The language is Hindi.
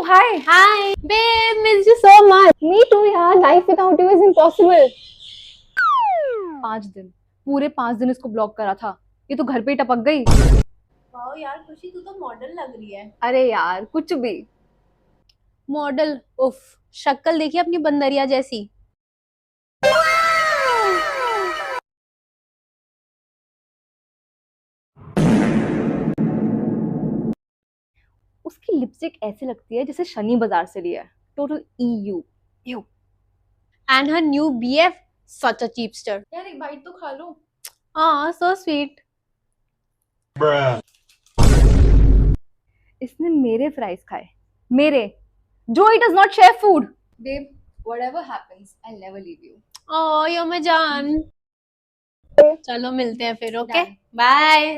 hi. Hi, babe, miss you so much. Me too यार, life without you is impossible. 5 दिन, पूरे 5 दिन इसको ब्लॉक करा था, ये तो घर पे ही टपक गई। वाओ यार खुशी, तू तो मॉडल लग रही है। अरे यार कुछ भी। मॉडल? उफ, शक्ल देखी अपनी बंदरिया जैसी। उसकी लिपस्टिक ऐसे लगती है जैसे शनि बाजार से लिया है। Total EU। You. And her new BF, such a cheapster. यार एक बाइट तो खा लो। Ah, so sweet. इसने मेरे फ्राइज खाए, मेरे। Joey does not share food. Babe, whatever happens, I'll never leave you. Oh, यो मैं जान। चलो मिलते हैं फिर, ओके? Done. बाय।